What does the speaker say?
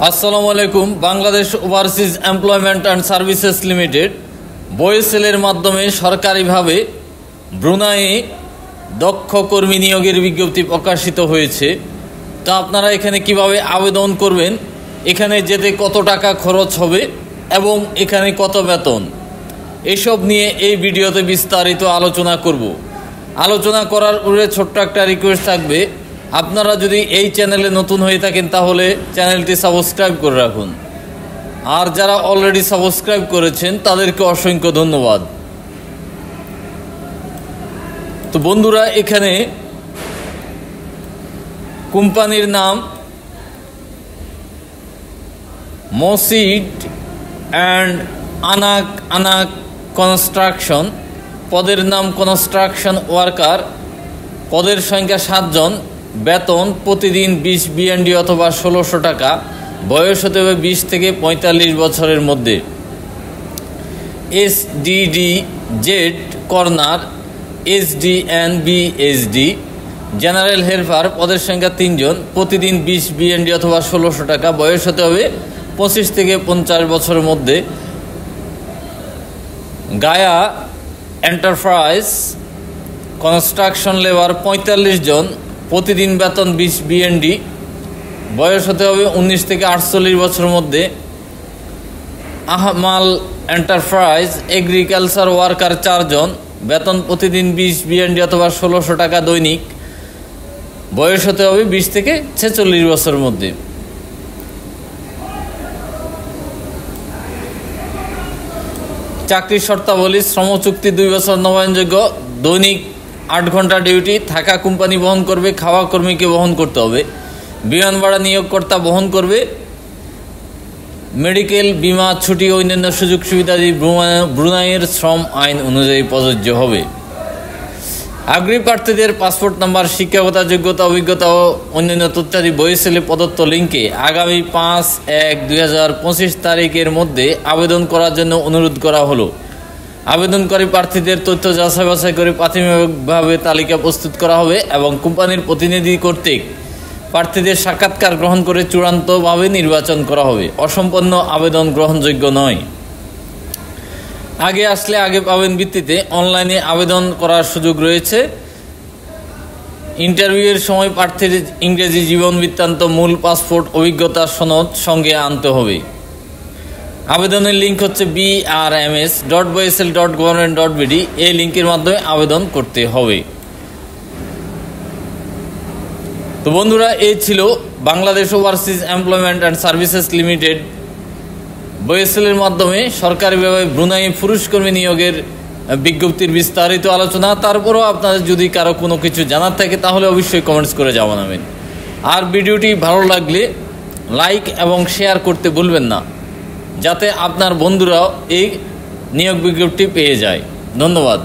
আসসালামু আলাইকুম। Bangladesh overseas employment and services limited বয়েসেলের মাধ্যমে সরকারিভাবে ব্রুনাইয়ে দক্ষ কর্মী নিয়োগের বিজ্ঞপ্তি প্রকাশিত হয়েছে। তো আপনারা এখানে কিভাবে আবেদন করবেন, এখানে যেতে কত টাকা খরচ হবে এবং এখানে কত বেতন, এসব নিয়ে এই ভিডিওতে বিস্তারিত আলোচনা করব। আলোচনা করার পরে ছোট্ট একটা রিকোয়েস্ট থাকবে, আপনারা যদি এই চ্যানেলে নতুন হয়ে থাকেন তাহলে চ্যানেলটি সাবস্ক্রাইব করে রাখুন, আর যারা অলরেডি সাবস্ক্রাইব করেছেন তাদেরকে অসংখ্য ধন্যবাদ। তো বন্ধুরা, এখানে কোম্পানির নাম মসিড অ্যান্ড আনাক কনস্ট্রাকশন, পদের নাম কনস্ট্রাকশন ওয়ার্কার, পদের সংখ্যা 7 জন, বেতন প্রতিদিন 20 বিএনডি অথবা 1600 টাকা, বয়স হতে হবে 20 থেকে 45 বছরের মধ্যে। SDD Z corner, SDNB general helper, পদের সংখ্যা 3 জন, প্রতিদিন 20 বিএনডি অথবা 1600 টাকা, বয়স হতে হবে 25 থেকে 50 বছরের মধ্যে। গায়া এন্টারপ্রাইজ কনস্ট্রাকশন লেবার, 45 জন, প্রতিদিন বেতন 20 বিএনডি, বয়স হতে হবে 19 থেকে 48 বছরের মধ্যে। আহমাল এন্টারপ্রাইজ এগ্রিকালচার ওয়ার্কার, 4 জন, বেতন প্রতিদিন 20 বিএনডি অথবা 1600 টাকা দৈনিক, বয়স হতে হবে 20 থেকে 46 বছরের মধ্যে। চাকরির শর্তাবলী: শ্রমচুক্তি 2 বছর নবায়নযোগ্য, দৈনিক 8 ঘন্টা ডিউটি, থাকা কোম্পানি বহন করবে, খাওয়া কর্মীকে বহন করতে হবে, বিমান ভাড়া নিয়োগকর্তা বহন করবে, মেডিকেল, বিমা, ছুটি ও অন্যান্য সুযোগ সুবিধাদি ব্রুনাইয়ের শ্রম আইন অনুযায়ী প্রযোজ্য হবে। আগ্রহী প্রার্থীদের পাসপোর্ট নাম্বার, শিক্ষাগত যোগ্যতা, অভিজ্ঞতা ও অন্যান্য তথ্যাদি বয়েসেলে প্রদত্ত লিঙ্কে আগামী 5/1/2025 তারিখের মধ্যে আবেদন করার জন্য অনুরোধ করা হলো। আবেদনকারী প্রার্থীদের তথ্য যাচাই বাছাই করে প্রাথমিকভাবে তালিকা প্রস্তুত করা হবে এবং কোম্পানির প্রতিনিধি কর্তৃক প্রার্থীদের সাক্ষাৎকার গ্রহণ করে চূড়ান্তভাবে নির্বাচন করা হবে। অসম্পন্ন আবেদন গ্রহণযোগ্য নয়। আগে আসলে আগে পাবেন ভিত্তিতে অনলাইনে আবেদন করার সুযোগ রয়েছে। ইন্টারভিউয়ের সময় প্রার্থীর ইংরেজি জীবন বৃত্তান্ত, মূল পাসপোর্ট, অভিজ্ঞতার সনদ সঙ্গে আনতে হবে। আবেদনের লিঙ্ক হচ্ছে brms.boesel.government.bd, এই লিঙ্কের মাধ্যমে আবেদন করতে হবে। তো বন্ধুরা, এই ছিল Bangladesh overseas employment and services limited বয়েসেলের মাধ্যমে সরকারিভাবে ব্রুনাইয়ে পুরুষ কর্মী নিয়োগের বিজ্ঞপ্তির বিস্তারিত আলোচনা। তারপরেও আপনাদের যদি কারো কোনো কিছু জানার থাকে তাহলে অবশ্যই কমেন্টস করে জানাবেন। আর ভিডিওটি ভালো লাগলে লাইক এবং শেয়ার করতে ভুলবেন না, যাতে আপনার বন্ধুরাও এই নিয়োগ বিজ্ঞপ্তি পেয়ে যায়। ধন্যবাদ।